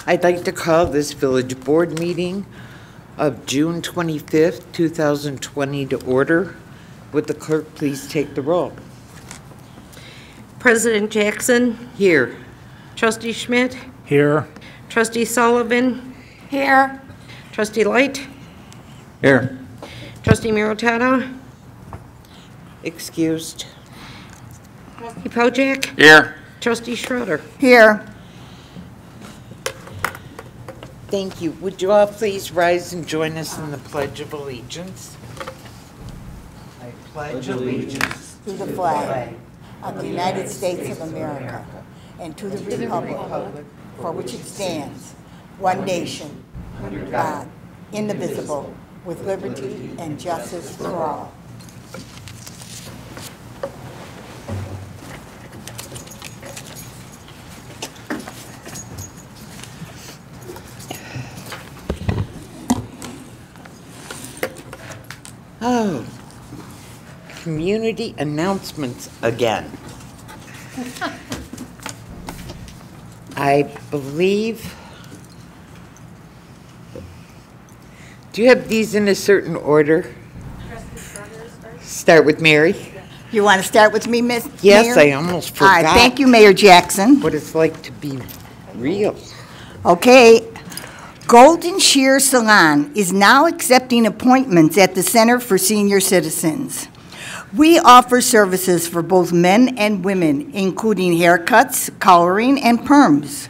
I'd like to call this village board meeting of June 25th, 2020 to order. Would the clerk please take the roll? President Jackson? Here. Trustee Schmidt? Here. Trustee Sullivan? Here. Trustee Light? Here. Trustee Marotato? Excused. Trustee Pojek? Here. Trustee Schroeder? Here. Thank you. Would you all please rise and join us in the Pledge of Allegiance? I pledge allegiance To the flag of the United States of America and to the republic for which it stands, one nation, under God, indivisible, with liberty and justice for all. Oh, community announcements again. I believe, do you have these in a certain order? Start with Mary? You want to start with me, Miss Yes, Mayor? I almost All forgot. right, thank you, Mayor Jackson. What it's like to be real. Okay, Golden Shear Salon is now accepting appointments at the Center for Senior Citizens. We offer services for both men and women, including haircuts, coloring, and perms.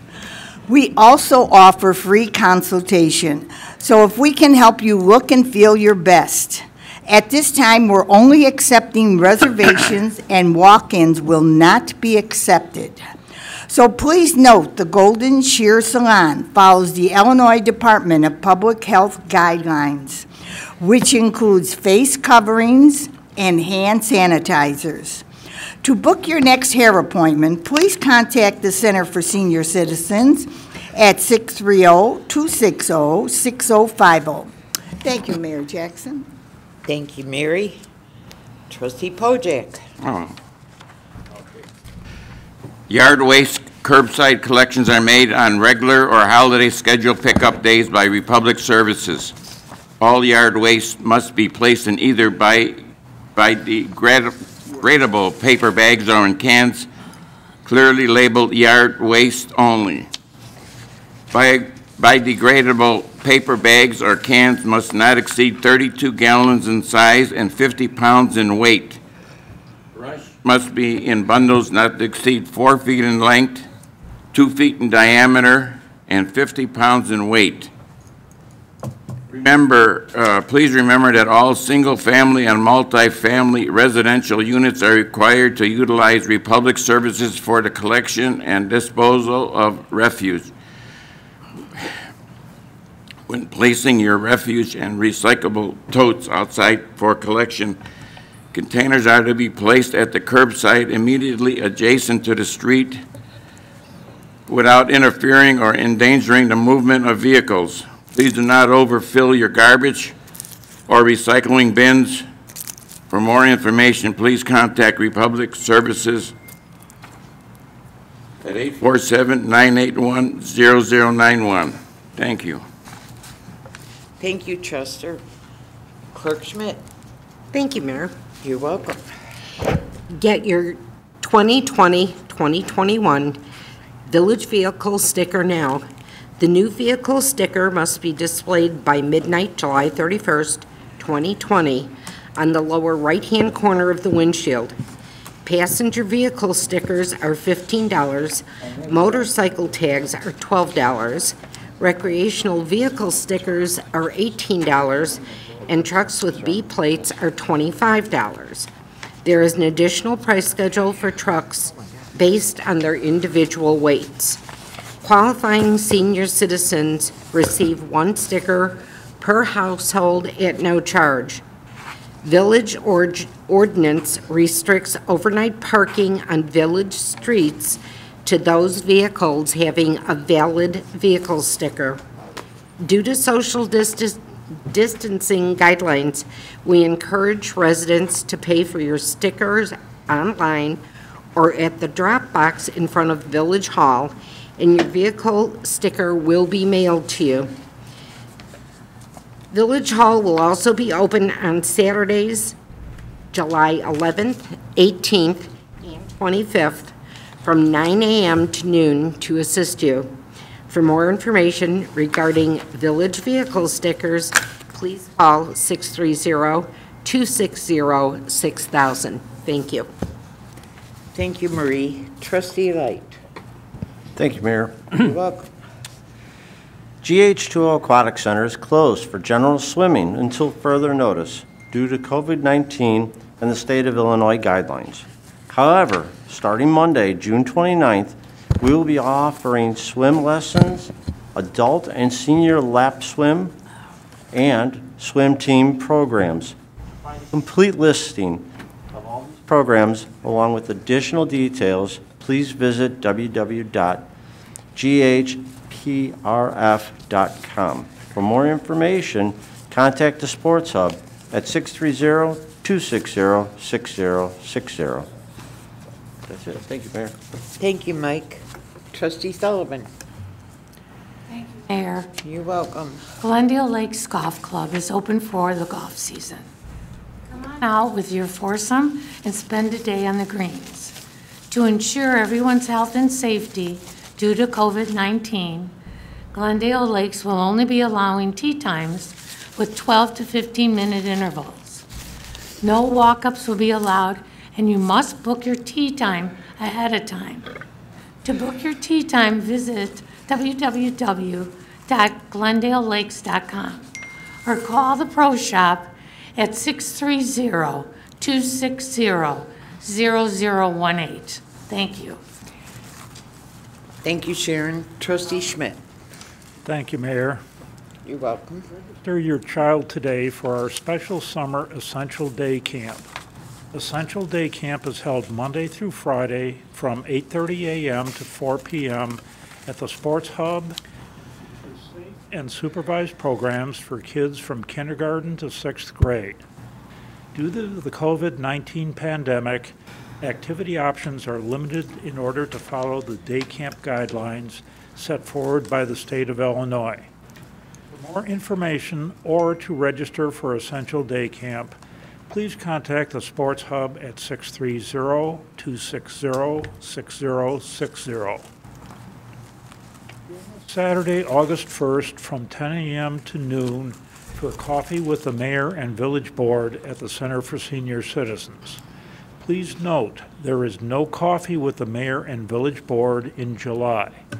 We also offer free consultation, so if we can help you look and feel your best. At this time, we're only accepting reservations and walk-ins will not be accepted. So please note the Golden Shear Salon follows the Illinois Department of Public Health guidelines, which includes face coverings and hand sanitizers. To book your next hair appointment, please contact the Center for Senior Citizens at 630-260-6050. Thank you, Mayor Jackson. Thank you, Mary. Trustee Pojek. Yard waste curbside collections are made on regular or holiday scheduled pickup days by Republic Services. All yard waste must be placed in either biodegradable paper bags or in cans clearly labeled yard waste only. Biodegradable paper bags or cans must not exceed 32 gallons in size and 50 pounds in weight. Must be in bundles not to exceed 4 feet in length, 2 feet in diameter, and 50 pounds in weight. Please remember that all single-family and multi-family residential units are required to utilize Republic Services for the collection and disposal of refuse. When placing your refuse and recyclable totes outside for collection, containers are to be placed at the curbside immediately adjacent to the street without interfering or endangering the movement of vehicles. Please do not overfill your garbage or recycling bins. For more information, please contact Republic Services at 847-981-0091. Thank you. Thank you, Chester. Clerk Schmidt. Thank you, Mayor. You're welcome. Get your 2020-2021 Village Vehicle sticker now. The new vehicle sticker must be displayed by midnight, July 31st, 2020, on the lower right-hand corner of the windshield. Passenger vehicle stickers are $15. Motorcycle tags are $12. Recreational vehicle stickers are $18, and trucks with B plates are $25. There is an additional price schedule for trucks based on their individual weights. Qualifying senior citizens receive one sticker per household at no charge. Village ordinance restricts overnight parking on village streets to those vehicles having a valid vehicle sticker. Due to social distancing guidelines, we encourage residents to pay for your stickers online or at the drop box in front of Village Hall and your vehicle sticker will be mailed to you. Village Hall will also be open on Saturdays, July 11th, 18th, and 25th, from 9 a.m. to noon to assist you. For more information regarding Village vehicle stickers, please call 630-260-6000. Thank you. Thank you, Marie. Trustee Light. Thank you, Mayor. You're welcome. GH2O Aquatic Center is closed for general swimming until further notice due to COVID-19 and the state of Illinois guidelines. However, starting Monday, June 29th, we will be offering swim lessons, adult and senior lap swim, and swim team programs. A complete listing of all these programs, along with additional details, please visit www.ghprf.com. For more information, contact the Sports Hub at 630-260-6060. That's it. Thank you, Mayor. Thank you, Mike. Trustee Sullivan. Thank you, Mayor. You're welcome. Glendale Lakes Golf Club is open for the golf season. Come on out with your foursome and spend a day on the greens. To ensure everyone's health and safety due to COVID-19, Glendale Lakes will only be allowing tee times with 12 to 15-minute intervals. No walk-ups will be allowed, and you must book your tee time ahead of time. To book your tee time, visit www.glendalelakes.com or call the Pro Shop at 630-260-0018. Thank you. Thank you, Sharon. Trustee Schmidt. Thank you, Mayor. You're welcome. Register your child today for our special summer Essential Day Camp. Essential Day Camp is held Monday through Friday from 8:30 a.m. to 4 p.m. at the Sports Hub, and supervised programs for kids from kindergarten to 6th grade. Due to the COVID-19 pandemic, activity options are limited in order to follow the day camp guidelines set forward by the state of Illinois. For more information or to register for Essential Day Camp, please contact the Sports Hub at 630-260-6060. Saturday, August 1st, from 10 a.m. to noon for coffee with the mayor and village board at the Center for Senior Citizens. Please note, there is no coffee with the mayor and village board in July. If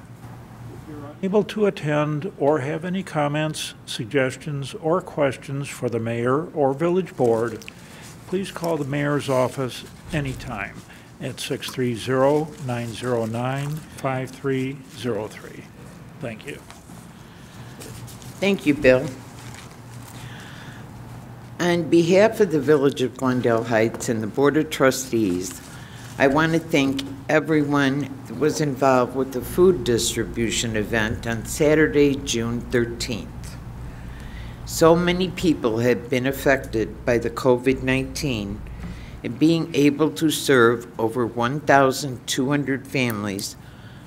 you're unable to attend or have any comments, suggestions, or questions for the mayor or village board, please call the mayor's office anytime at 630-909-5303. Thank you. Thank you, Bill. On behalf of the Village of Glendale Heights and the Board of Trustees, I want to thank everyone that was involved with the food distribution event on Saturday, June 13th. So many people have been affected by the COVID-19, and being able to serve over 1,200 families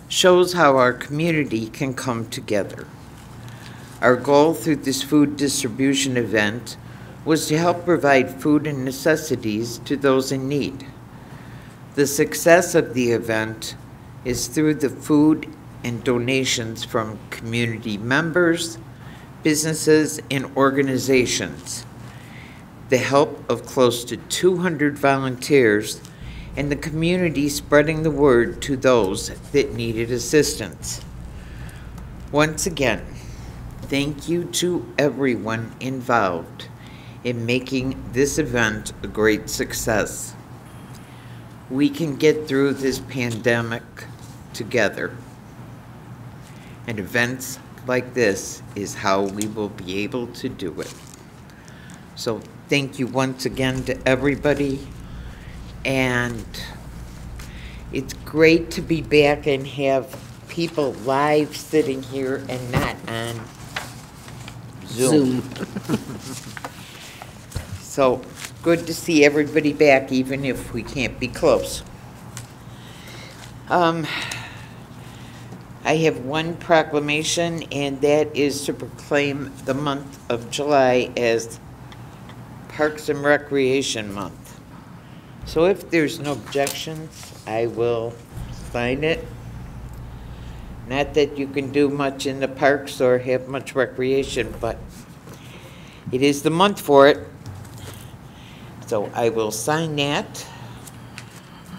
shows how our community can come together. Our goal through this food distribution event was to help provide food and necessities to those in need. The success of the event is through the food and donations from community members, businesses, and organizations, the help of close to 200 volunteers, and the community spreading the word to those that needed assistance. Once again, thank you to everyone involved in making this event a great success. We can get through this pandemic together, and events like this is how we will be able to do it. So thank you once again to everybody, and it's great to be back and have people live sitting here and not on Zoom. So good to see everybody back, even if we can't be close. I I have one proclamation, and that is to proclaim the month of July as Parks and Recreation Month. So if there's no objections, I will sign it. Not that you can do much in the parks or have much recreation, but it is the month for it. So I will sign that.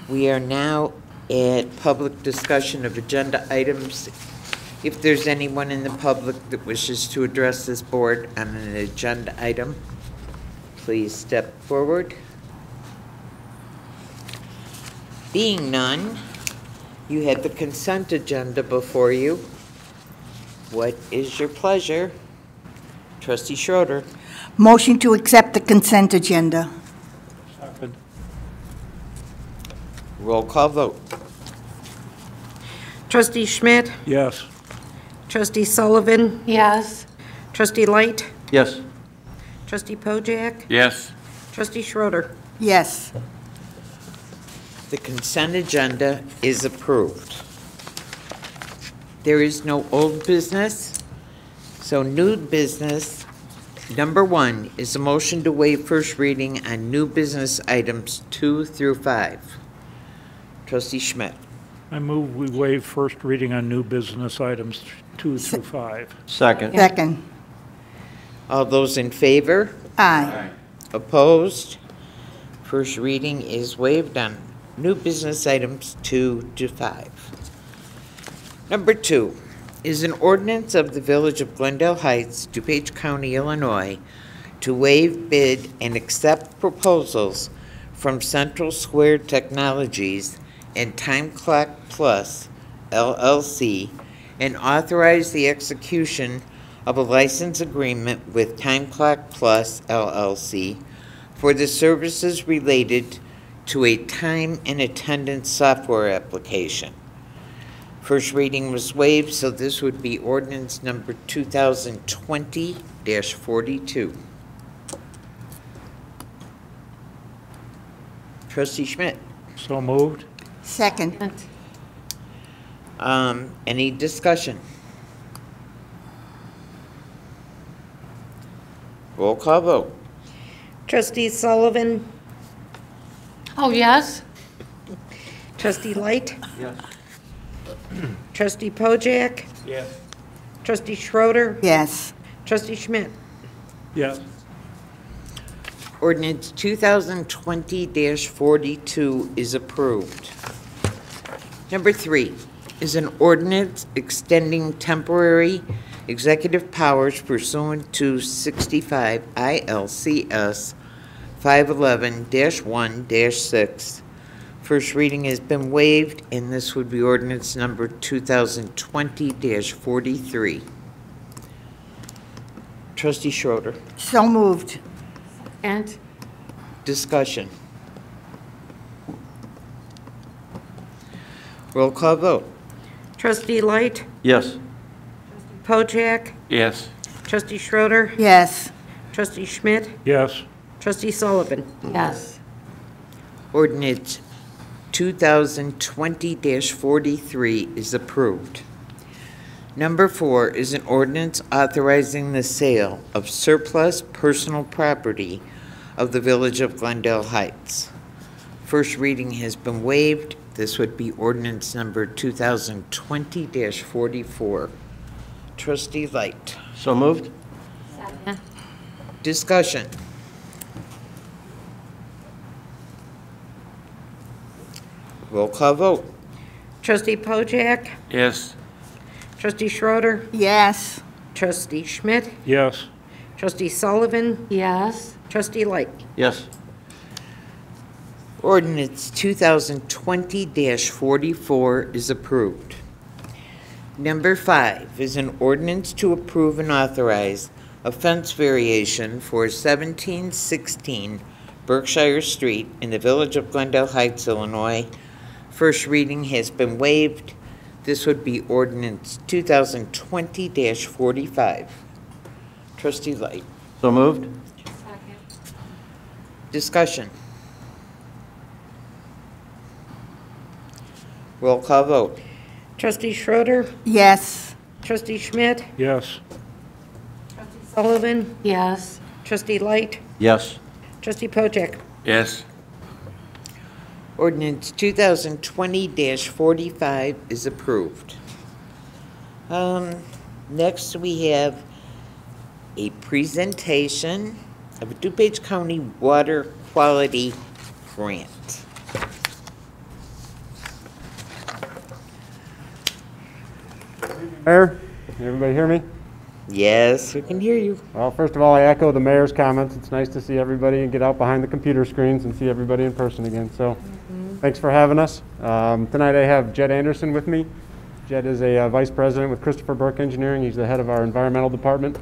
We are now at public discussion of agenda items. If there's anyone in the public that wishes to address this board on an agenda item, please step forward. Being none, you have the consent agenda before you. What is your pleasure? Trustee Schroeder. Motion to accept the consent agenda. Second. Roll call vote. Trustee Schmidt? Yes. Trustee Sullivan? Yes. Trustee Light? Yes. Trustee Pojek? Yes. Trustee Schroeder. Yes. The consent agenda is approved. There is no old business, so new business. Number 1 is a motion to waive first reading on new business items 2 through 5. Trustee Schmidt. I move we waive first reading on new business items 2 through 5. Second. Second. All those in favor? Aye. Opposed? First reading is waived on new business items 2 to 5. Number 2 is an ordinance of the Village of Glendale Heights, DuPage County, Illinois, to waive bid and accept proposals from Central Square Technologies and Time Clock Plus, LLC, and authorize the execution of a license agreement with Time Clock Plus, LLC, for the services related to a time and attendance software application. First reading was waived, so this would be ordinance number 2020-42. Trustee Schmidt. So moved? Second. Any discussion? Roll call vote. Trustee Sullivan? Oh, yes? Trustee Light? Yes. Trustee Pojek? Yes. Trustee Schroeder. Yes. Trustee Schmidt? Yes. Ordinance 2020-42 is approved. Number 3 is an ordinance extending temporary executive powers pursuant to 65 ILCS 511-1-6. First reading has been waived, and this would be ordinance number 2020-43. Trustee Schroeder. So moved. And Discussion. Roll call vote. Trustee Light? Yes. Pojek? Yes. Trustee Schroeder. Yes. Trustee Schmidt? Yes. Trustee Sullivan? yes. Ordinance 2020-43 is approved. Number 4 is an ordinance authorizing the sale of surplus personal property of the Village of Glendale Heights. First reading has been waived. This would be ordinance number 2020-44. Trustee Light. So moved? Discussion. Roll call vote. Trustee Pojek? Yes. Trustee Schroeder. Yes. Trustee Schmidt? Yes. Trustee Sullivan? Yes. Trustee Light? Yes. Ordinance 2020-44 is approved. Number 5 is an ordinance to approve and authorize a fence variation for 1716 Berkshire Street in the Village of Glendale Heights, Illinois. First reading has been waived. This would be ordinance 2020-45. Trustee Light. So moved? Discussion. Roll call vote. Trustee Schroeder, Yes. Trustee Schmidt, Yes. Sullivan, Yes. Trustee Light, Yes. Trustee Pojek. Yes. Ordinance 2020-45 is approved. Next, we have a presentation of a DuPage County Water Quality Grant. Mayor, can everybody hear me? Yes, we can hear you. Well, first of all, I echo the mayor's comments. It's nice to see everybody and get out behind the computer screens and see everybody in person again. So thanks for having us. Tonight I have Jed Anderson with me. Jed is a vice president with Christopher Burke Engineering. He's the head of our environmental department.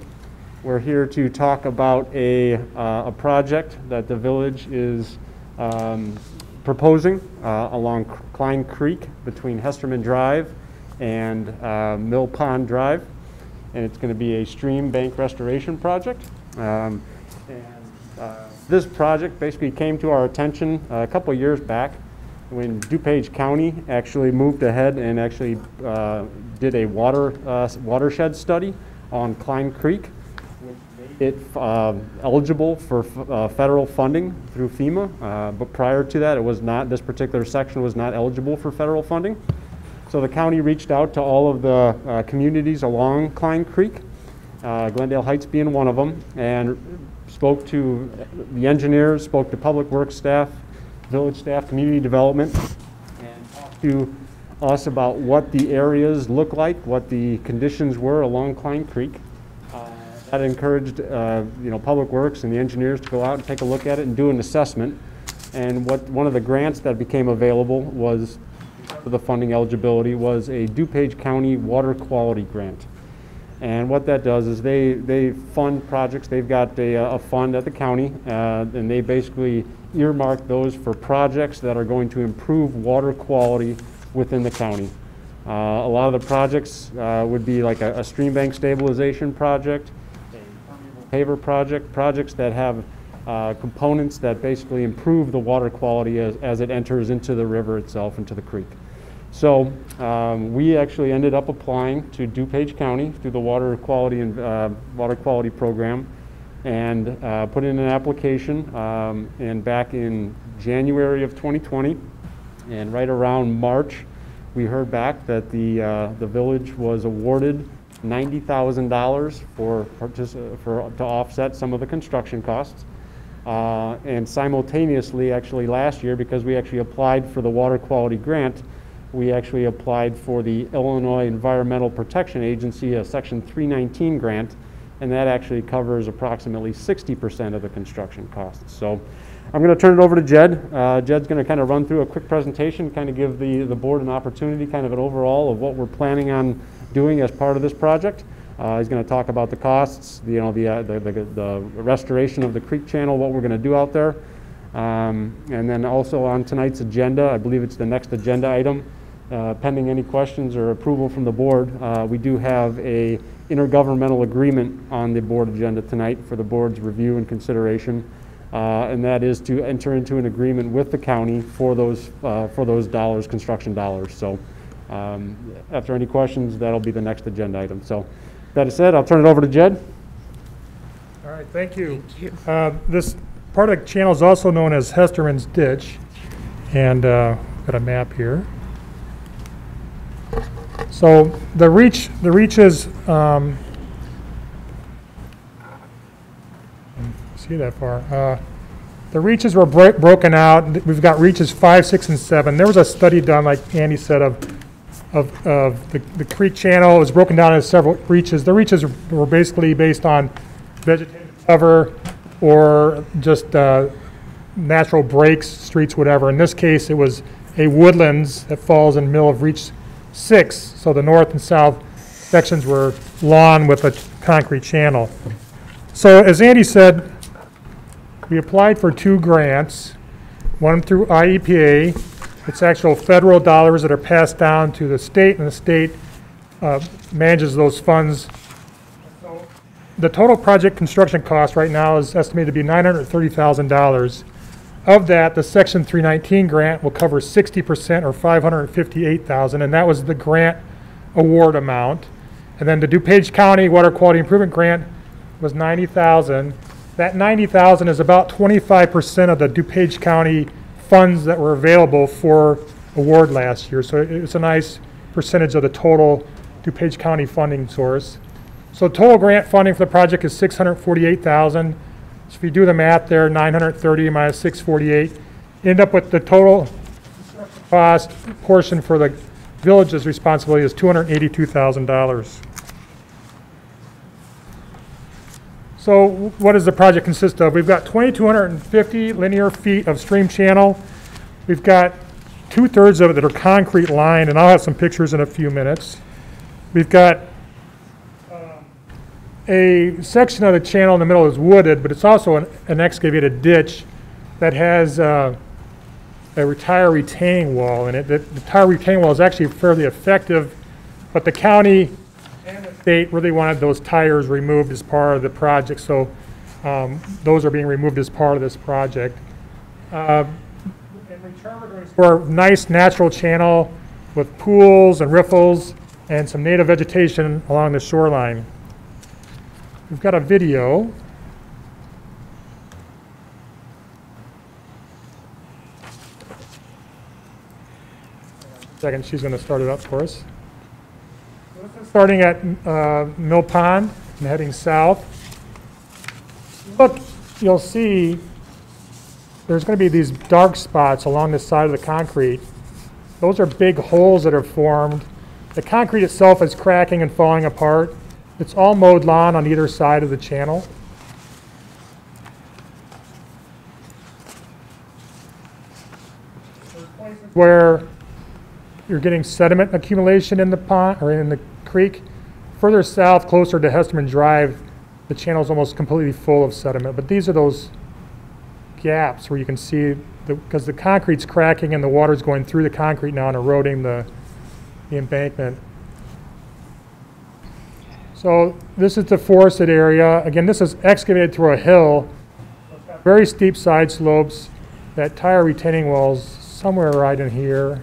We're here to talk about a project that the village is proposing along Klein Creek between Hesterman Drive and Mill Pond Drive. And it's going to be a stream bank restoration project. This project basically came to our attention a couple of years back when DuPage County actually moved ahead and actually did a watershed study on Klein Creek. It eligible for federal funding through FEMA, but prior to that, it was not. This particular section was not eligible for federal funding. So the county reached out to all of the communities along Klein Creek, Glendale Heights being one of them, and spoke to the engineers, spoke to public works staff, village staff, community development, and talked to us about what the areas look like, what the conditions were along Klein Creek. That encouraged public works and the engineers to go out and take a look at it and do an assessment. And one of the grants that became available was the funding eligibility was a DuPage County Water Quality Grant. And what that does is they fund projects. They've got a fund at the county, and they basically earmark those for projects that are going to improve water quality within the county. A lot of the projects would be like a stream bank stabilization project, a paver project, projects that have components that basically improve the water quality as it enters into the river itself, into the creek. So we actually ended up applying to DuPage County through the water quality program, and put in an application. And back in January of 2020, and right around March, we heard back that the village was awarded $90,000 to offset some of the construction costs. And simultaneously, actually last year, because we actually applied for the water quality grant, we actually applied for the Illinois Environmental Protection Agency, a Section 319 grant, and that actually covers approximately 60% of the construction costs. So I'm going to turn it over to Jed. Jed's going to kind of run through a quick presentation, kind of give the board an opportunity, kind of an overall of what we're planning on doing as part of this project. He's going to talk about the costs, the restoration of the creek channel, what we're going to do out there. And then also on tonight's agenda, I believe it's the next agenda item, pending any questions or approval from the board, we do have a intergovernmental agreement on the board agenda tonight for the board's review and consideration. And that is to enter into an agreement with the county for those dollars, construction dollars. So after any questions, that'll be the next agenda item. So that said, I'll turn it over to Jed. All right, thank you. This part of the channel is also known as Hesterman's Ditch, and got a map here. So the reaches, see that far. The reaches were broken out. We've got reaches 5, 6, and 7. There was a study done, like Andy said, of the creek channel. It was broken down into several reaches. The reaches were basically based on vegetative cover or just natural breaks, streets, whatever. In this case, it was a woodlands that falls in the middle of reach 6. So the north and south sections were lawn with a concrete channel. So as Andy said, we applied for 2 grants, one through IEPA. It's actual federal dollars that are passed down to the state, and the state manages those funds. So the total project construction cost right now is estimated to be $930,000. Of that, the Section 319 grant will cover 60% or $558,000, and that was the grant award amount. And then the DuPage County Water Quality Improvement Grant was $90,000. That $90,000 is about 25% of the DuPage County funds that were available for award last year. So it's a nice percentage of the total DuPage County funding source. So total grant funding for the project is $648,000. So if you do the math there, 930 minus 648, you end up with the total cost portion for the village's responsibility is $282,000. So what does the project consist of? We've got 2,250 linear feet of stream channel. We've got 2/3 of it that are concrete lined, and I'll have some pictures in a few minutes. We've got a section of the channel in the middle is wooded, but it's also an excavated ditch that has a tire retaining wall in it. The tire retaining wall is actually fairly effective, but the county and the state really wanted those tires removed as part of the project, so those are being removed as part of this project. In return, we're going for a nice natural channel with pools and riffles and some native vegetation along the shoreline. We've got a video. Second, she's going to start it up for us. Starting at Mill Pond and heading south. Look, you'll see there's going to be these dark spots along the side of the concrete. Those are big holes that are formed. The concrete itself is cracking and falling apart. It's all mowed lawn on either side of the channel. There's places where you're getting sediment accumulation in the pond or in the creek. Further south, closer to Hesterman Drive, the channel is almost completely full of sediment. But these are those gaps where you can see, because the concrete's cracking and the water's going through the concrete now and eroding the embankment. So this is the forested area. Again, this is excavated through a hill. Very steep side slopes. That tire retaining wall's somewhere right in here.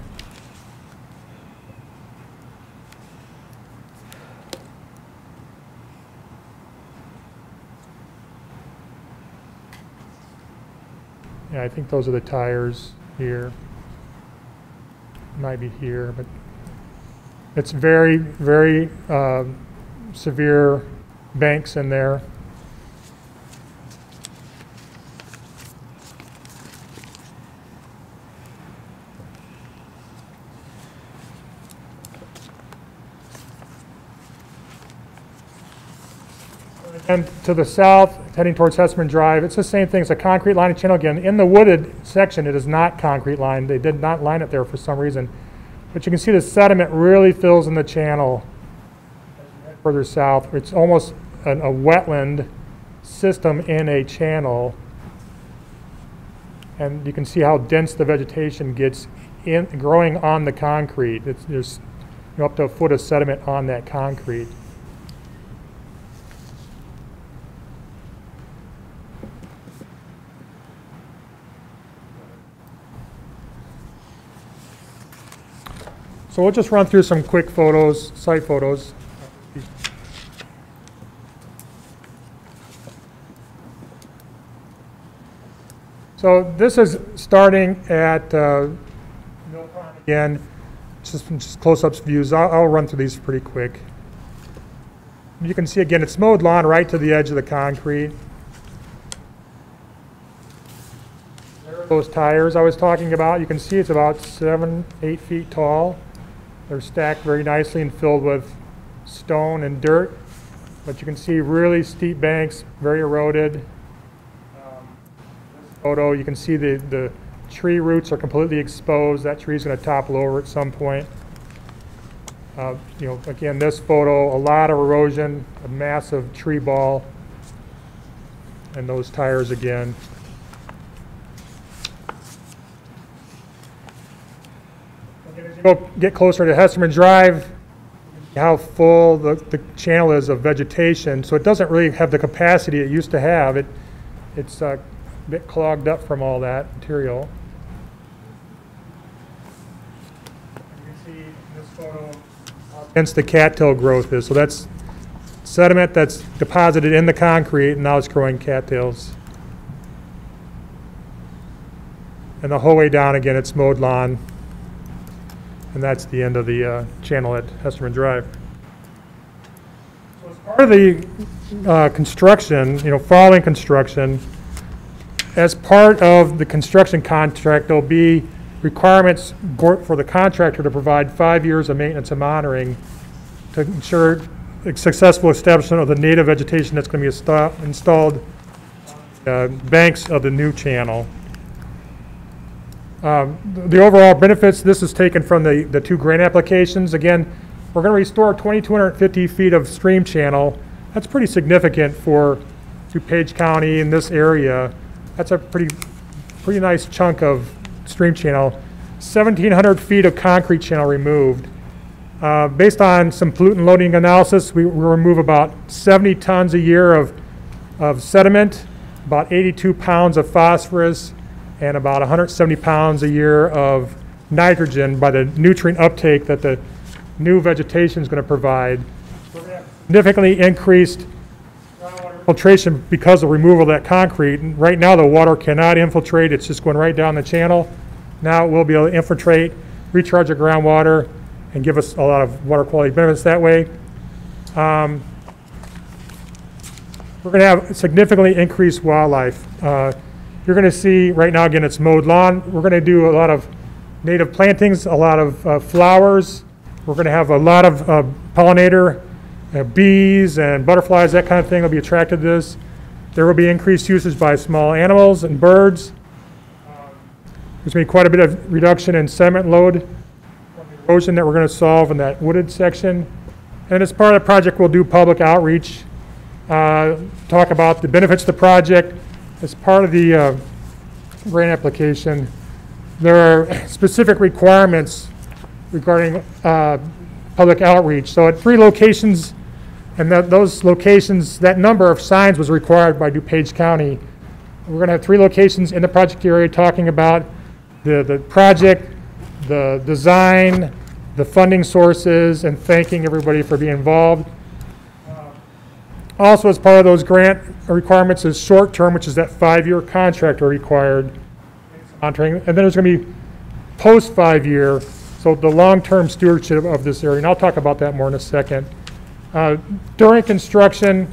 Yeah, I think those are the tires here. Might be here, but it's very, very severe banks in there. And to the south, heading towards Hessman Drive, it's the same thing. It's a concrete lining channel again. In the wooded section, it is not concrete lined. They did not line it there for some reason. But you can see the sediment really fills in the channel further south. It's almost a wetland system in a channel. And you can see how dense the vegetation gets in growing on the concrete. There's up to a foot of sediment on that concrete. So we'll just run through some quick photos, site photos. So this is starting at Mill Pond again, just close-ups views. I'll run through these pretty quick. You can see again, it's mowed lawn right to the edge of the concrete. There are those tires I was talking about. You can see it's about 7-8 feet tall. They're stacked very nicely and filled with stone and dirt, but you can see really steep banks, very eroded. This photo, you can see the tree roots are completely exposed. That tree's going to topple over at some point. Again, this photo, a lot of erosion, a massive tree ball, and those tires again. Get closer to Hesterman Drive, how full the channel is of vegetation. So it doesn't really have the capacity it used to have. It's a bit clogged up from all that material. You can see in this photo how dense the cattail growth is. So that's sediment that's deposited in the concrete, and now it's growing cattails. And the whole way down, again, it's mowed lawn. And that's the end of the channel at Hesterman Drive. So as part of the construction, following construction, as part of the construction contract, there'll be requirements for the contractor to provide 5 years of maintenance and monitoring to ensure the successful establishment of the native vegetation that's going to be installed banks of the new channel. The overall benefits, this is taken from the 2 grant applications. Again, we're going to restore 2,250 feet of stream channel. That's pretty significant for DuPage County in this area. That's a pretty nice chunk of stream channel. 1,700 feet of concrete channel removed. Based on some pollutant loading analysis, we remove about 70 tons a year of sediment, about 82 pounds of phosphorus, and about 170 pounds a year of nitrogen by the nutrient uptake that the new vegetation is going to provide. Significantly increased filtration because of removal of that concrete. And right now the water cannot infiltrate, it's just going right down the channel. Now it will be able to infiltrate, recharge the groundwater, and give us a lot of water quality benefits that way. We're going to have significantly increased wildlife. You're going to see right now, again, it's mowed lawn. We're going to do a lot of native plantings, a lot of flowers. We're going to have a lot of pollinator, bees and butterflies, that kind of thing will be attracted to this. There will be increased usage by small animals and birds. There's going to be quite a bit of reduction in sediment load from the erosion that we're going to solve in that wooded section. And as part of the project, we'll do public outreach, talk about the benefits of the project. As part of the grant application, there are specific requirements regarding public outreach. So at 3 locations, and those locations, that number of signs was required by DuPage County. We're going to have 3 locations in the project area talking about the project, the design, the funding sources, and thanking everybody for being involved. Also, as part of those grant requirements is short-term, which is that 5-year contract are required. And then there's going to be post-5-year, so the long-term stewardship of this area. And I'll talk about that more in a second. During construction,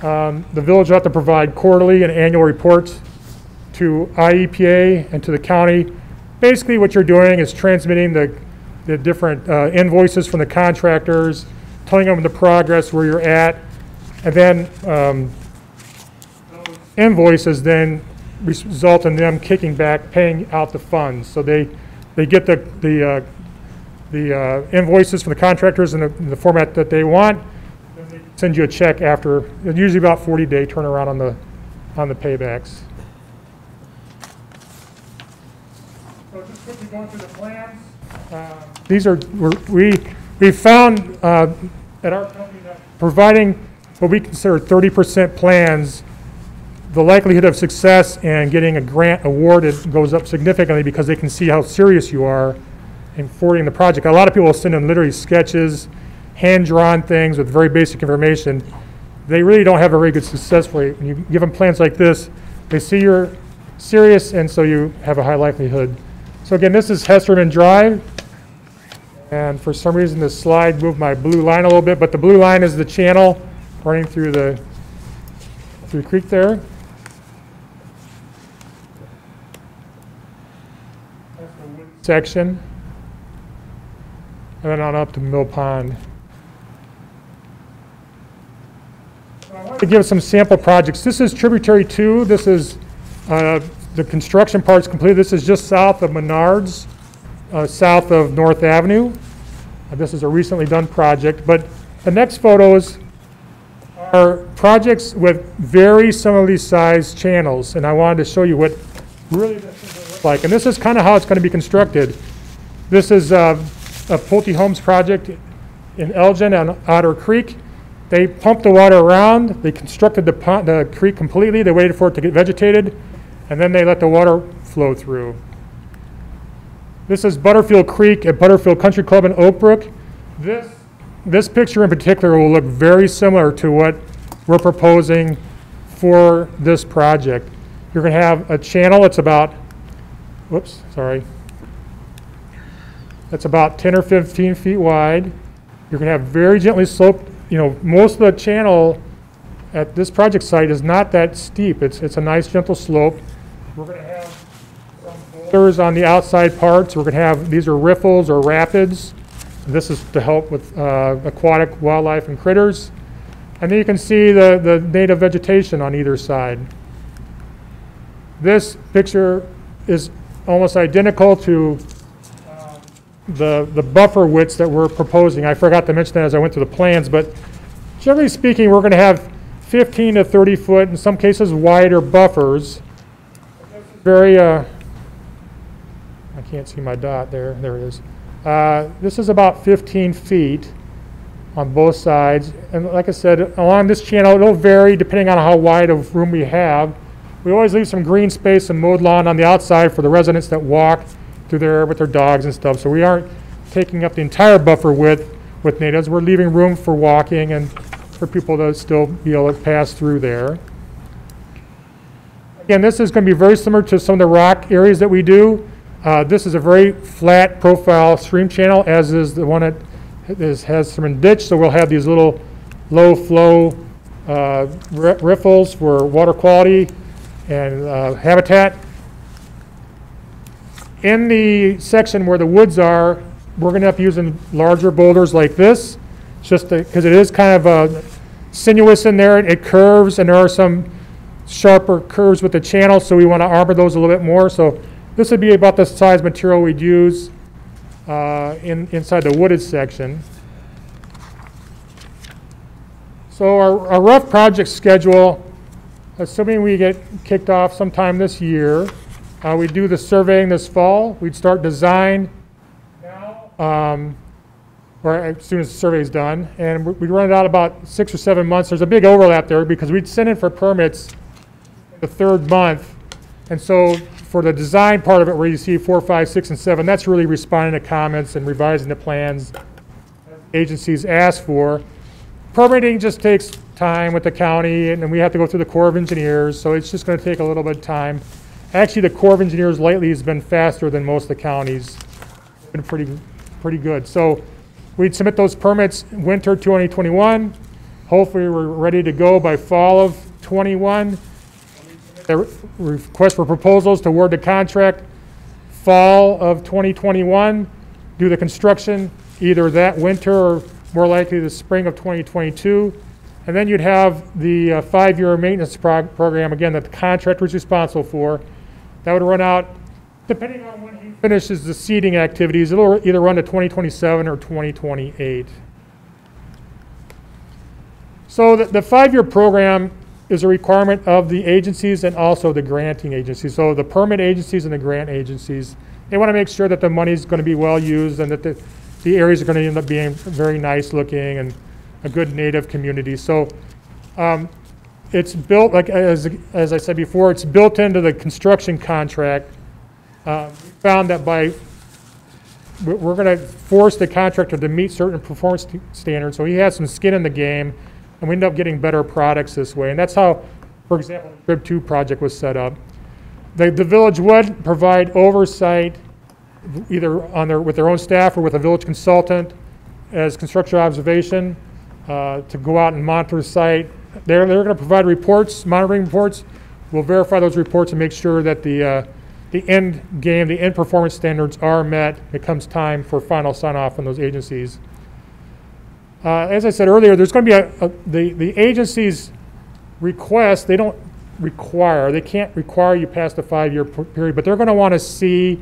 the village will have to provide quarterly and annual reports to IEPA and to the county. Basically, what you're doing is transmitting the different invoices from the contractors, telling them the progress, where you're at, and then invoices then result in them kicking back, paying out the funds. So they get the invoices from the contractors in the format that they want. Then they send you a check after, usually about 40-day turnaround on the paybacks. So just quickly going through the plans. These are we found at our company that providing what we consider 30% plans, the likelihood of success and getting a grant awarded goes up significantly because they can see how serious you are in forwarding the project. A lot of people will send in literally sketches, hand-drawn things with very basic information. They really don't have a very good success rate. When you give them plans like this, they see you're serious, and so you have a high likelihood. So again, this is Hesterman Drive, and for some reason this slide moved my blue line a little bit, but the blue line is the channel running through the creek there. That's the wood section. And then on up to Mill Pond. I want to give some sample projects. This is Tributary 2. This is the construction part's complete. This is just south of Menards, south of North Avenue. This is a recently done project. But the next photos are projects with very similarly sized channels, and I wanted to show you what really this thing looks like. And this is kind of how it's going to be constructed. This is a Pulte Homes project in Elgin on Otter Creek. They pumped the water around. They constructed the creek completely. They waited for it to get vegetated. and then they let the water flow through. This is Butterfield Creek at Butterfield Country Club in Oak Brook. This picture in particular will look very similar to what we're proposing for this project. You're going to have a channel that's about, that's about 10 or 15 feet wide. You're going to have very gently sloped, most of the channel at this project site is not that steep. It's a nice gentle slope. We're going to have some boulders on the outside parts. We're going to have, these are riffles or rapids. This is to help with aquatic wildlife and critters. And then you can see the native vegetation on either side. This picture is almost identical to the buffer widths that we're proposing. I forgot to mention that as I went through the plans, but generally speaking, we're going to have 15 to 30 foot, in some cases wider buffers. Very, I can't see my dot there. There it is. This is about 15 feet on both sides. And like I said, along this channel, it'll vary depending on how wide of room we have. We always leave some green space and mowed lawn on the outside for the residents that walk through there with their dogs and stuff. So we aren't taking up the entire buffer width with natives. We're leaving room for walking and for people to still be able to pass through there. Again, this is going to be very similar to some of the rock areas that we do. This is a very flat profile stream channel, as is the one that has some ditch. So we'll have these little low flow riffles for water quality and habitat. In the section where the woods are, we're going to have to use larger boulders like this, just because it is kind of sinuous in there. It curves, and there are some sharper curves with the channel, so we want to armor those a little bit more. So this would be about the size material we'd use inside the wooded section. So our rough project schedule, assuming we get kicked off sometime this year, we do the surveying this fall. We'd start design now, or as soon as the survey is done, and we'd run it out about 6 or 7 months. There's a big overlap there because we'd send in for permits the third month, and so for the design part of it, where you see 4, 5, 6, and 7, that's really responding to comments and revising the plans agencies ask for. Permitting just takes time with the county, and we have to go through the Corps of Engineers, so it's just going to take a little bit of time. Actually, the Corps of Engineers lately has been faster than most of the counties. It's been pretty good. So we'd submit those permits winter 2021. Hopefully we're ready to go by fall of 21. Request for proposals to award the contract fall of 2021. Do the construction either that winter or more likely the spring of 2022. And then you'd have the 5-year maintenance program, again, that the contractor is responsible for. That would run out, depending on when he finishes the seeding activities, it'll either run to 2027 or 2028. So the 5-year program is a requirement of the agencies and also the granting agencies. So the permit agencies and the grant agencies, they want to make sure that the money is going to be well used and that the areas are going to end up being very nice looking and a good native community. So it's built, like as I said before, it's built into the construction contract. We found that we're going to force the contractor to meet certain performance standards, so he has some skin in the game, and we end up getting better products this way. And that's how, for example, the Crib 2 project was set up. The village would provide oversight either with their own staff or with a village consultant as construction observation to go out and monitor the site. They're going to provide reports, monitoring reports. We'll verify those reports and make sure that the end game, the end performance standards are met. It comes time for final sign-off from those agencies. As I said earlier, there's going to be the agency's request. They can't require you past the 5-year period, but they're going to want to see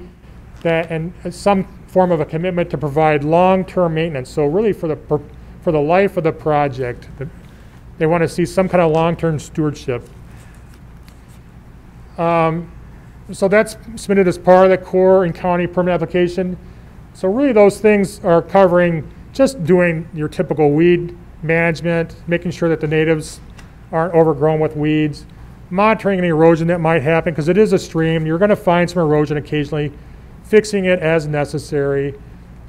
that and some form of a commitment to provide long-term maintenance. So really for the life of the project, they want to see some kind of long-term stewardship. So that's submitted as part of the Corps and county permit application. So really those things are covering just doing your typical weed management, making sure that the natives aren't overgrown with weeds, monitoring any erosion that might happen, because it is a stream. You're going to find some erosion occasionally, fixing it as necessary.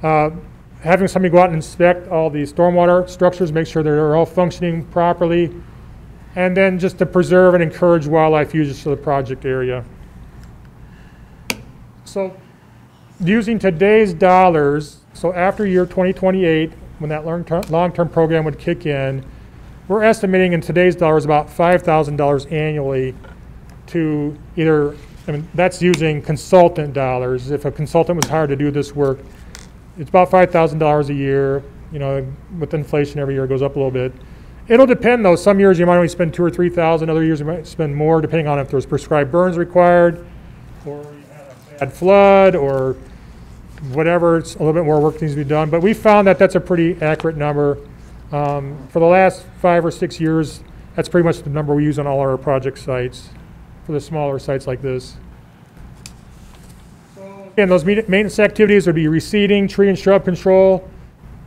Having somebody go out and inspect all the stormwater structures, make sure they're all functioning properly, and then just to preserve and encourage wildlife users to the project area. So using today's dollars, so after year 2028, when that long-term program would kick in, we're estimating in today's dollars about $5,000 annually to either, I mean, that's using consultant dollars. If a consultant was hired to do this work, it's about $5,000 a year. You know, with inflation every year it goes up a little bit. It'll depend though. Some years you might only spend $2,000 or $3,000. Other years you might spend more, depending on if there's prescribed burns required, or you had a bad flood, or whatever. It's a little bit more work needs to be done. But we found that that's a pretty accurate number. For the last 5 or 6 years, that's pretty much the number we use on all our project sites for the smaller sites like this. Again, those maintenance activities would be reseeding, tree and shrub control.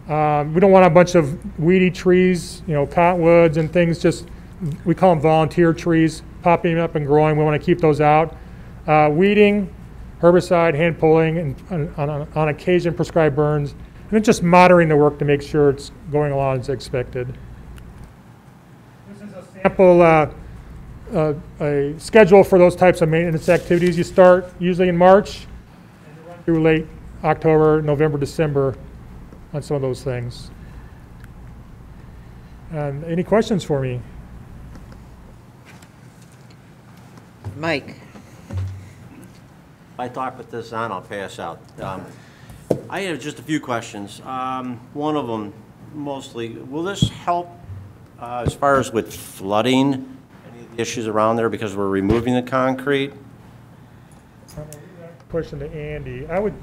We don't want a bunch of weedy trees, you know, cottonwoods and things, just, we call them volunteer trees, popping up and growing. We want to keep those out. Weeding, herbicide, hand pulling, and on occasion prescribed burns. And then just monitoring the work to make sure it's going along as expected. This is a sample a schedule for those types of maintenance activities. You start usually in March and you run through late October, November, December on some of those things. Any questions for me? Mike? If I talk with this on, I'll pass out. I have just a few questions. One of them, mostly, will this help as far as with flooding, any of the issues around there because we're removing the concrete? Question to Andy. I would,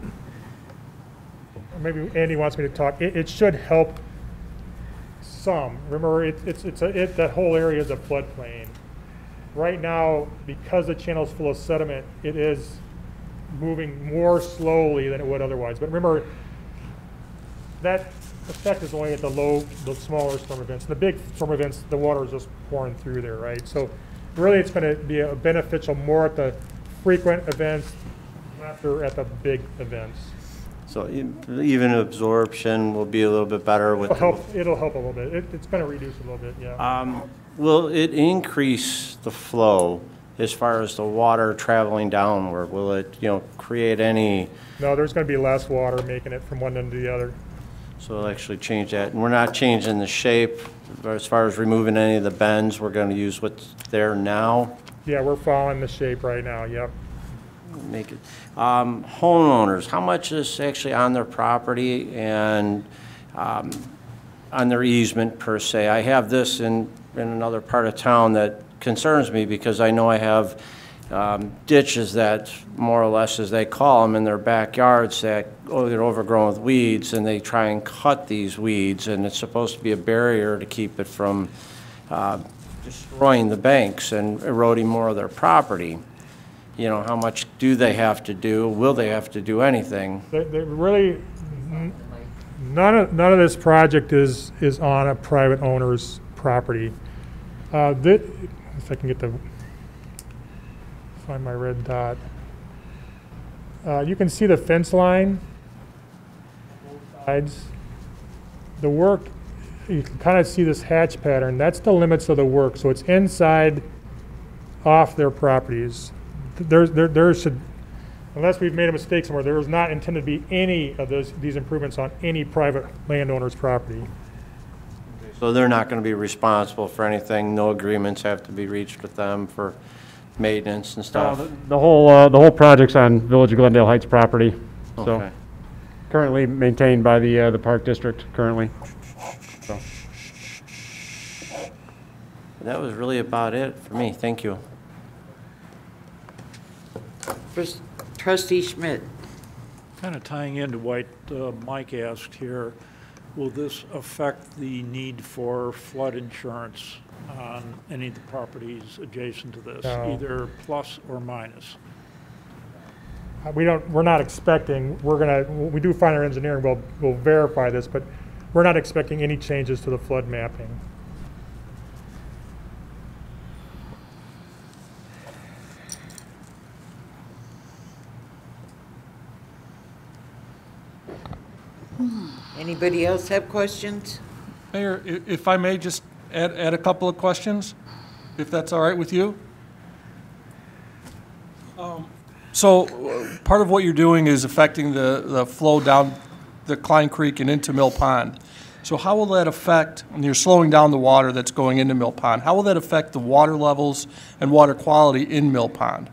or maybe Andy wants me to talk. It should help some. Remember, that whole area is a floodplain. Right now, because the channel is full of sediment, it is moving more slowly than it would otherwise. But remember, that effect is only at the smaller storm events. The big storm events, the water is just pouring through there, right? So really it's going to be beneficial more at the frequent events, after at the big events. So even absorption will be a little bit better with... It'll help a little bit. It's going to reduce a little bit, yeah. Will it increase the flow as far as the water traveling downward? Will it, create any... No, there's going to be less water making it from one end to the other. So it'll actually change that. And we're not changing the shape as far as removing any of the bends. We're going to use what's there now. Yeah, we're following the shape right now, yep. Make it. Homeowners, how much is actually on their property and on their easement per se? I have this in another part of town that concerns me because I know I have ditches that more or less, as they call them, in their backyards that they're overgrown with weeds, and they try and cut these weeds, and it's supposed to be a barrier to keep it from destroying the banks and eroding more of their property. How much do they have to do? Will they have to do anything? They really, none of this project is on a private owner's property. If I can get find my red dot. You can see the fence line on both sides. The work, you can kind of see this hatch pattern. That's the limits of the work. So it's inside, off their properties. There should, unless we've made a mistake somewhere, there is not intended to be any of these improvements on any private landowner's property. So they're not going to be responsible for anything. No agreements have to be reached with them for maintenance and stuff. The whole project's on Village of Glendale Heights property. So Okay. currently maintained by the Park District currently. So. That was really about it for me. Thank you. Trustee Schmidt. Kind of tying into what Mike asked here, will this affect the need for flood insurance on any of the properties adjacent to this, No. either plus or minus? We're not expecting, we do find our engineering, we'll verify this, but we're not expecting any changes to the flood mapping. Anybody else have questions? Mayor, if I may just add a couple of questions, if that's all right with you? So part of what you're doing is affecting the flow down the Klein Creek and into Mill Pond. So how will that affect, and you're slowing down the water that's going into Mill Pond, how will that affect the water levels and water quality in Mill Pond?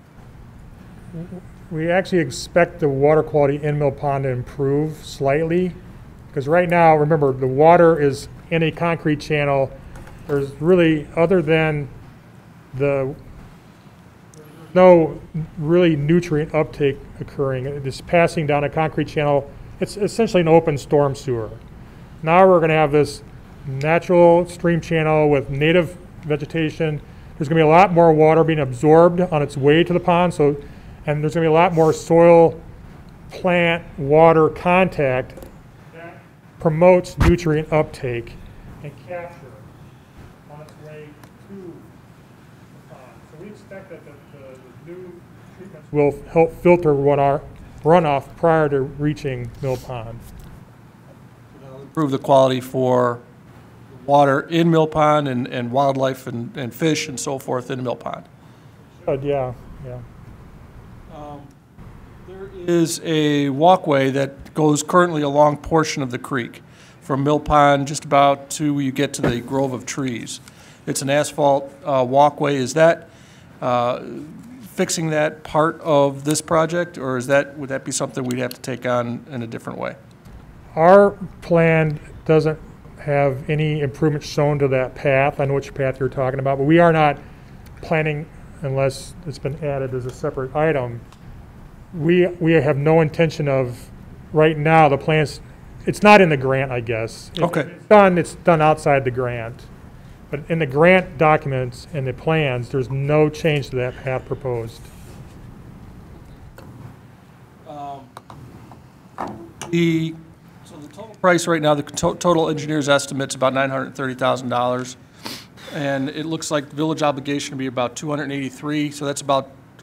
We actually expect the water quality in Mill Pond to improve slightly, because right now, remember, the water is in a concrete channel. There's really, other than no really nutrient uptake occurring. It's passing down a concrete channel. It's essentially an open storm sewer. Now we're going to have this natural stream channel with native vegetation. There's going to be a lot more water being absorbed on its way to the pond, and there's going to be a lot more soil, plant, water contact that promotes nutrient uptake and capture on its way to the pond. So we expect that the new treatments will help filter runoff prior to reaching Mill Pond. Improve the quality for water in Mill Pond and wildlife and fish and so forth in Mill Pond. Yeah. There is a walkway that goes currently a long portion of the creek from Mill Pond just about to you get to the grove of trees. It's an asphalt walkway. Is that fixing that part of this project, or would that be something we'd have to take on in a different way? Our plan doesn't have any improvements shown to that path. I know which path you're talking about, but we are not planning, unless it's been added as a separate item. We have no intention of, right now, the plans, it's not in the grant, I guess. Okay. It's done outside the grant. But in the grant documents and the plans, there's no change to that path proposed. So the total price right now, the total engineer's estimate's about $930,000. And it looks like the village obligation to be about $283, so that's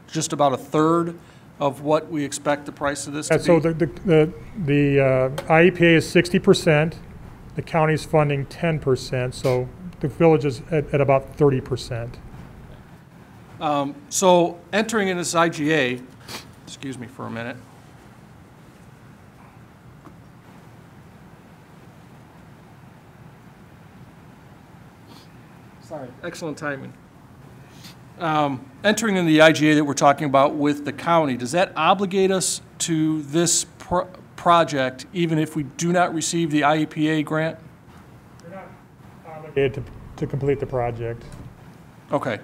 just about a third of what we expect the price of this to be. So the IEPA is 60%, the county's funding 10%, so the village is at about 30%. So entering in this IGA, excuse me for a minute. Sorry, excellent timing. Entering in the IGA that we're talking about with the county, does that obligate us to this project even if we do not receive the IEPA grant? We're not obligated to complete the project. Okay.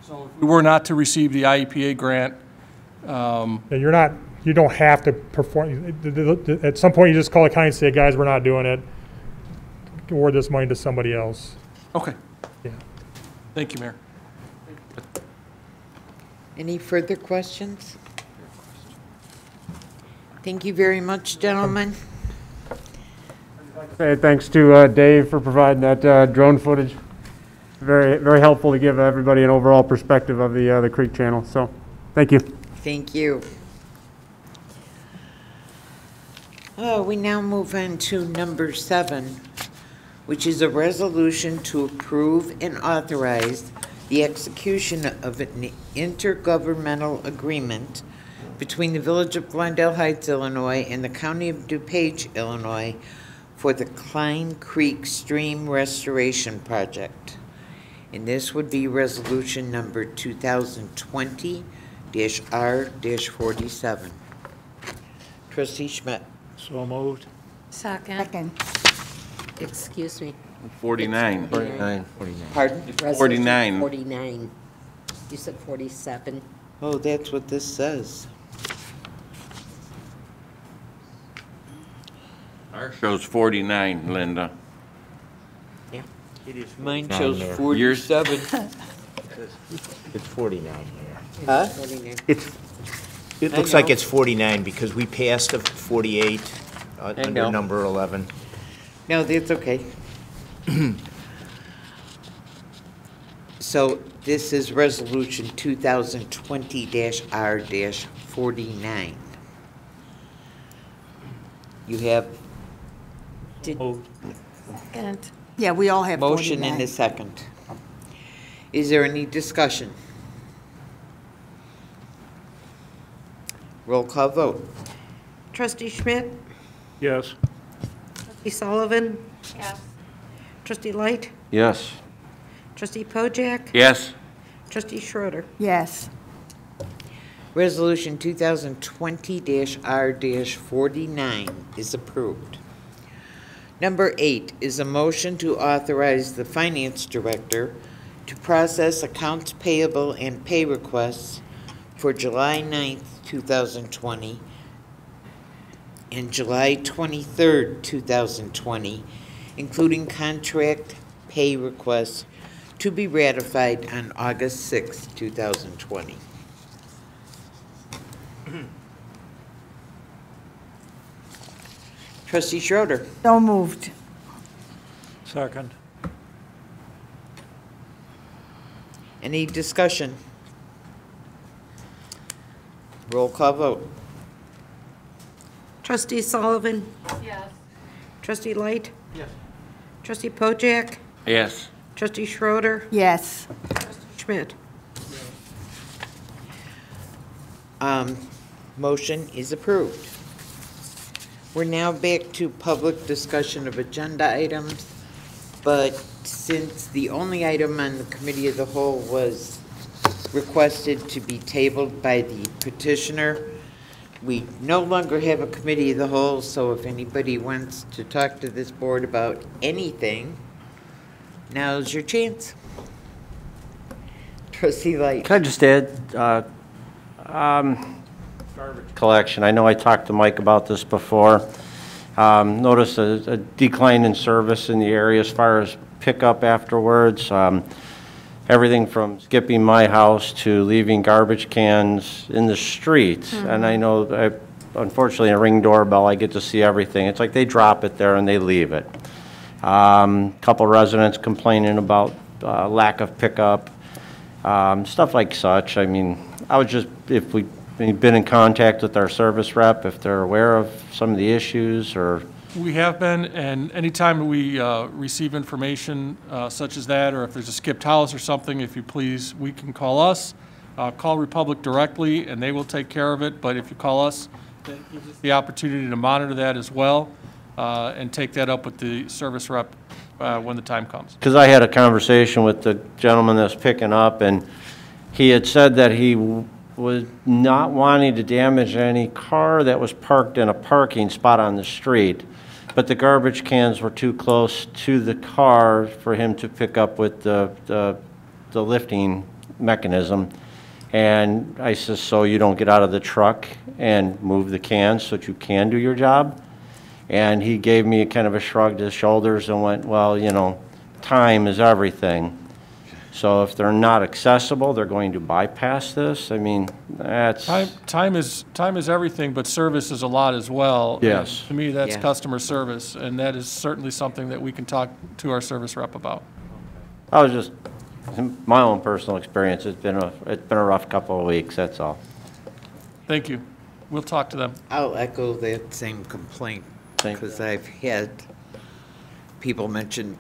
So if we were not to receive the IEPA grant, You don't have to perform. At some point, you just call the county and say, guys, we're not doing it. Award this money to somebody else. okay. Yeah. Thank you, Mayor. Any further questions? Thank you very much, gentlemen. Hey, thanks to Dave for providing that drone footage. Very, very helpful to give everybody an overall perspective of the creek channel. So, thank you. Thank you. We now move on to number 7, which is a resolution to approve and authorize the execution of an intergovernmental agreement between the Village of Glendale Heights, Illinois, and the County of DuPage, Illinois, for the Klein Creek Stream Restoration Project. And this would be resolution number 2020-R-47. Trustee Schmidt. So moved. Second. Excuse me. 49. 49. Pardon? Resolution 49. 49. You said 47. Oh, that's what this says. Ours shows 49, Linda. Yeah. Mine 49 shows there. 47. It's 49 here. Huh? 49. It I looks like know. it's 49 because we passed a 48 under know. number 11. No, that's okay. So this is resolution 2020-R-49. You have Second. Yeah, we all have 49. Motion and a second. Is there any discussion? Roll call vote. Trustee Schmidt? Yes. Trustee Sullivan? Yes. Trustee Light? Yes. Trustee Pojek? Yes. Trustee Schroeder. Yes. Resolution 2020-R-49 is approved. Number 8 is a motion to authorize the Finance Director to process accounts payable and pay requests for July 9th, 2020 and July 23rd, 2020, including contract pay requests to be ratified on August 6th, 2020. Trustee Schroeder. So moved. Second. Any discussion? Roll call vote. Trustee Sullivan? Yes. Trustee Light? Yes. Trustee Pojek? Yes. Trustee Schroeder. Yes. Schmidt? Motion is approved. We're now back to public discussion of agenda items, but since the only item on the committee of the whole was requested to be tabled by the petitioner, we no longer have a committee of the whole, so if anybody wants to talk to this board about anything, now's your chance. Trustee Light. Can I just add, garbage collection. I know I talked to Mike about this before. Noticed a decline in service in the area as far as pickup afterwards. Everything from skipping my house to leaving garbage cans in the street. And I know, unfortunately, a Ring doorbell, I get to see everything. It's like they drop it there and they leave it. Couple residents complaining about lack of pickup, stuff like such. I mean, I was just, if we've been in contact with our service rep, if they're aware of some of the issues, or... We have been, and anytime we receive information such as that, or if there's a skipped house or something, if you please, we can call us, call Republic directly, and they will take care of it. But if you call us, that gives us the opportunity to monitor that as well, and take that up with the service rep when the time comes. Because I had a conversation with the gentleman that's picking up, and he had said that he was not wanting to damage any car that was parked in a parking spot on the street, but the garbage cans were too close to the car for him to pick up with the lifting mechanism. And I said, so you don't get out of the truck and move the cans so that you can do your job? And he gave me a kind of a shrug of his shoulders and went, well, you know, time is everything. So if they're not accessible, they're going to bypass this. I mean, that's... Time is everything, but service is a lot as well. Yes. And to me, that's Yeah. customer service, and that is certainly something that we can talk to our service rep about. I was just, in my own personal experience, it's been a rough couple of weeks, that's all. Thank you. We'll talk to them. I'll echo that same complaint, Thank you. because I've had people mention,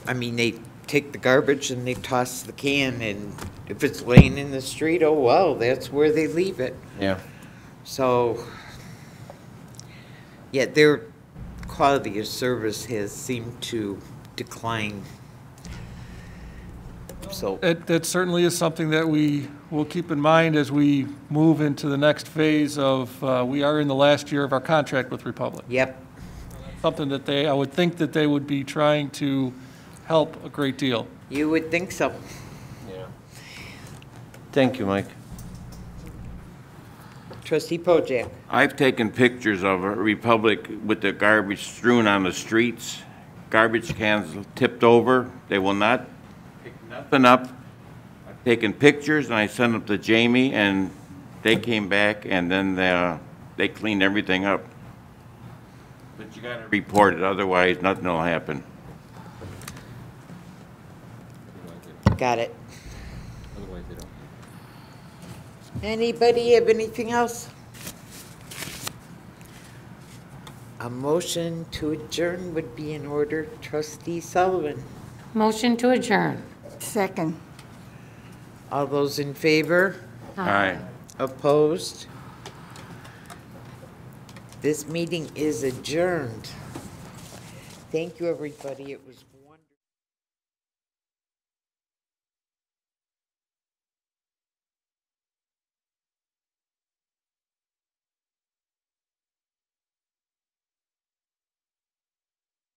I mean, they take the garbage and they toss the can, and if it's laying in the street, oh, well, that's where they leave it. Yeah. So, yeah, their quality of service has seemed to decline. So, That certainly is something that we will keep in mind as we move into the next phase of, we are in the last year of our contract with Republic. yep, Something that I would think that they would be trying to help a great deal. you would think so. Yeah. Thank you, Mike. Trustee Pojek. I've taken pictures of a Republic with the garbage strewn on the streets, garbage cans tipped over. They will not pick nothing up. I've taken pictures and I sent them to Jamie, and they came back, and then they cleaned everything up. But you gotta report it, otherwise nothing will happen. Got it. Anybody have anything else? A motion to adjourn would be in order. Trustee Sullivan. Motion to adjourn. Second. All those in favor? Aye. Opposed? This meeting is adjourned. Thank you, everybody. It was